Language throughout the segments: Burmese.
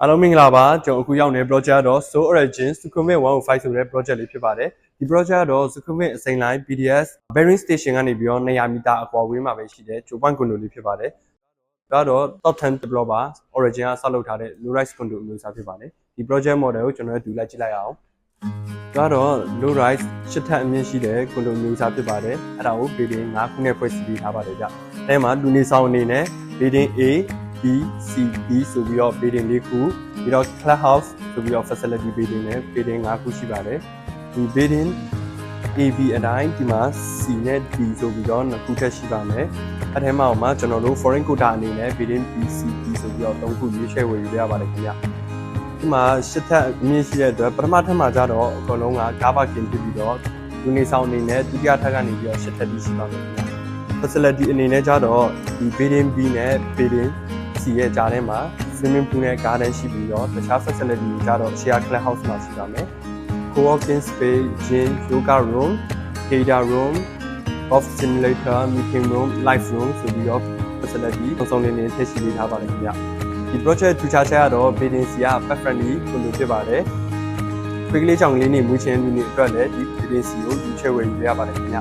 အားလုံးမင်္ဂလာပါကျွန်တော်အခုရောက်နေ project တော့ So Origin Sukhumvit 105ဆိုတဲ့ project လေးဖြစ်ပါတယ်ဒီ project တော့ Sukhumvit အစိမ်းလိုင်း BDS bearing station ကနေပြီးတော့200 မီတာအကွာဝေးမှာပဲရှိတယ်ဂျိုပွိုင်းကွန်ဒိုလေးဖြစ်ပါတယ်ဒါတော့ top 10 developer Origin ကဆောက်လုပ်ထားတဲ့ low rise condo အမျိုးအစားဖြစ်ပါတယ်ဒီ project model ကိုကျွန်တော်တို့တူလိုက်ကြည့်လိုက်အောင်ဒါတော့ low rise 8ထပ်အမြင့်ရှိတဲ့ condo မျိုးစားဖြစ်ပါတယ်အဲ့ဒါကို building 5ခုနဲ့ဖွဲ့စည်းထားပါတယ်ဗျအဲမှာလူနေဆောင်အနေနဲ့ building A B C D ဆိုပြီးတော့ building ၄ခုပြီးတော့ clubhouse ဆိုပြီးတော့ facility building နဲ့ building 5ခုရှိပါတယ်ဒီ building A B အတိုင်းဒီမှာ C နဲ့ D ဆိုပြီးတော့2ခုထပ်ရှိပါမယ်အဲထဲမှာမှကျွန်တော်တို့ foreign quota အနေနဲ့ building B C D ဆိုပြီးတော့3ခုရွေးချယ်ဝယ်ယူရပါတယ်ခင်ဗျဒီမှာ8ထပ်အမြင့်ရှိတဲ့အတွက်ပထမထပ်မှာကျတော့အကုန်လုံးက car parking ဖြစ်ပြီးတော့လူနေဆောင်အနေနဲ့ဒုတိယထပ်ကနေပြီးတော့8ထပ်ပြီးရှိပါမယ်ခင်ဗျ facility အနေနဲ့ကျတော့ဒီ building B နဲ့ building C ရဲ့ကြားထဲမှာ swimming pool နဲ့ garden ရှိပြီးတော့တခြား facility တွေကျတော့ share clubhouse မှာရှိပါမယ် co-working space gym yoga room theater room golf simulator meeting room live room ဆိုပြီးတော့ facility အစုံလေးထည့်ရှိပေးထားပါတယ်ခင်ဗျဒီ project ထူးခြားချက်ကတော့ building C က pet friendly ကိုလိုဖြစ်ပါတယ်ခွေးကလေးချောင်လေးနဲ့မွေးချင်လူတွေအတွက်လည်းဒီ building C ကိုယူချဲဝယ်ယူရပါတယ်ခင်ဗျ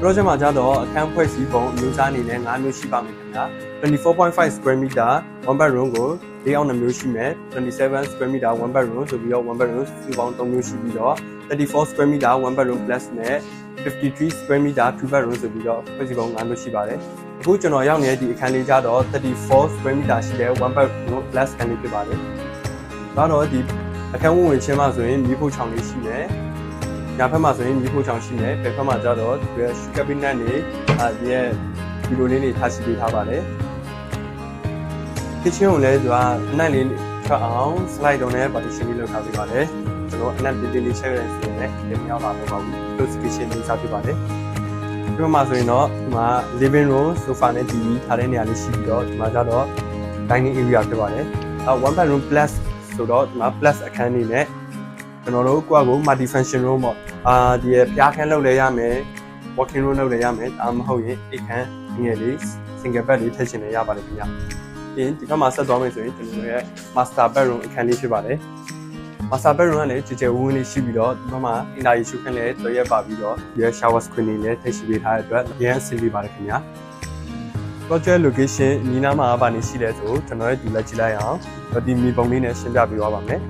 project မှာကျတော့အခန်းဖွဲ့စည်းပုံအမျိုးအစားအနေနဲ့5မျိုးရှိပါမယ်ခင်ဗျာ 24.5 square meter one bedroom ကို၄အောင်2မျိုးရှိမယ်27 square meter one bedroom ဆိုပြီးတော့ one bedroom စုပေါင်း3မျိုးရှိပြီးတော့34 square meter one bedroom plus နဲ့53 square meter two bedroom ဆိုပြီးတော့ဖွဲ့စည်းပုံ5မျိုးရှိပါတယ်အခုကျွန်တော်ရောက်နေတဲ့ဒီအခန်းလေးကျတော့34 square meter ရှိတဲ့ one bedroom plus အခန်းလေးဖြစ်ပါတယ်ဒါတော့ဒီအခန်းဝင်ချင်းမှာဆိုရင်မြေဖို့ချောင်လေးရှိမယ်ညာဘက်မှာဆိုရင်မြေဖို့ချောင်ရှိမယ်ဘယ်ဘက်မှာကျတော့ဒီ cabinet နေဒီရဲ့ဒီလိုလေးတွေထားရှိပေးထားပါတယ် kitchen ကိုလည်းသူကအနက်လေးထွက်အောင် slide တုံးနဲ့ partition လေးလုပ်ထားပေးပါတယ်ကျွန်တော်အနက်လေးလေးချက်ရဆိုရင်လည်းဒီမြောက်လာတော့ပါဘူး close kitchen လေးစားပေးပါတယ်ဒီမှာဆိုရင်တော့ဒီမှာ living room sofa နဲ့ TV ထားတဲ့နေရာလေးရှိပြီးတော့ဒီမှာကျတော့ dining area ဖြစ်ပါတယ်one bedroom plus ဆိုတော့ဒီမှာ plus အခန်းနေနဲ့ကျွန်တော်တို့ကိုယ့်အကို multi function room ပေါ့ဒီဖျားခန်းလုပ်လဲရမယ် walking room လုပ်လဲရမယ်ဒါမှမဟုတ်ရင်အိတ်ခန်းငယ်လေး single bed လေးထည့်ချင်လည်းရပါတယ်ခင်ဗျဒီဘက်မှာဆက်သွားမယ်ဆိုရင်ကျွန်တော်တို့ရဲ့ master bedroom အခန်းလေးဖြစ်ပါတယ် master bedroom ကလည်းကြည်ကြဲဝန်းဝန်းလေးရှိပြီးတော့ဒီဘက်မှာ interior ရှုခင်းလည်းတွေ့ရပါပြီးတော့ဒီ shower screen လေးလည်းထည့်ရှိပေးထားတဲ့အတွက်အရင်အဆင်ပြေပါတယ်ခင်ဗျာ project location ညီနာမှာဘာနေရှိလဲဆိုကျွန်တော်ရဲ့ဒီလက်ကြည့်လိုက်အောင်ဒီမြေပုံလေးနဲ့ရှင်းပြပေးသွားပါမယ်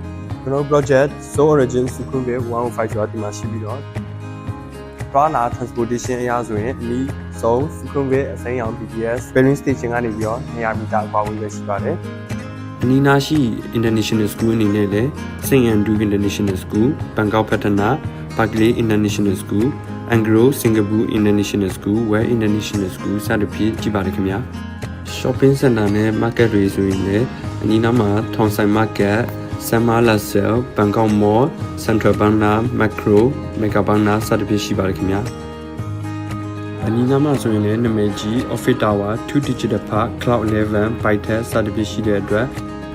ကျွန်တော် project So Origin Sukhumvit 105ကျော်ဒီမှာရှိပြီးတော့ Prana transportation အရာဆိုရင်အနည်းဆုံး Sukhumvit အစိမ်းရောင် BTS bearing station ကနေပြီးတော့200 မီတာအကွာဝေးပဲရှိပါတယ်အနီးနားရှိ International School အနေနဲ့လည်း St. Andrew International School, Bangkok Patana, Berkeley International School, Anglo Singapore International School, Well International School စသဖြင့်ကြည့်ပါတယ်ခင်ဗျာ Shopping Center နဲ့ Market တွေဆိုရင်လည်းအနီးနားမှာ Thomson Market Sama Lasel, Bangkok Mall, Central Bangna, Macro, Mega Bangna စသဖြင့်ရှိပါတယ်ခင်ဗျာအနီးနားမှာဆိုရင်လည်းနာမည်ကြီး Office Tower, 2 Digital Park, Cloud 11, Bytes စသဖြင့်ရှိတဲ့အတွက်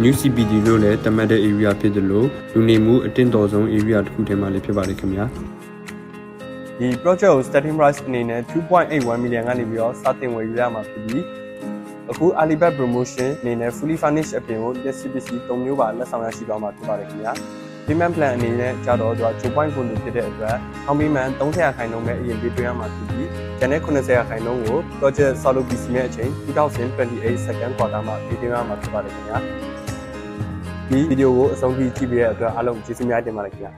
New CBD လို့လည်းတတ်မှတ်တဲ့ area ဖြစ်တယ်လို့လူနေမှုအတင်းတော်ဆုံး area တစ်ခုထဲမှာလည်းဖြစ်ပါတယ်ခင်ဗျာဒီ project ကို starting price အနေနဲ့ 2.81 million ကနေပြီးတော့စတင်ဝယ်ယူရမှာဖြစ်ပြီးအခု Alibaba promotion အနေနဲ့ fully furnished အပြင်ကိုလက်ရှိပစ္စည်း3မျိုးပါလက်ဆောင်ရရှိသွားမှာဖြစ်ပါတယ်ခင်ဗျာ payment plan အနေနဲ့ကျတော့သူက 2.1 ကိုဖြစ်တဲ့အတွက်အောက် payment 30% ပဲအရင်ပေးသွင်းရမှာဖြစ်ပြီးကျန်တဲ့ 90% ကို project ဆောက်လုပ်ပြီးစီးမဲ့အချိန်2028 second quarter မှာပေးသွင်းရမှာဖြစ်ပါတယ်ခင်ဗျာဒီဗီဒီယိုကိုအဆုံးထိကြည့်ပေးတဲ့အတွက်အားလုံးကျေးဇူးများတင်ပါတယ်ခင်ဗျာ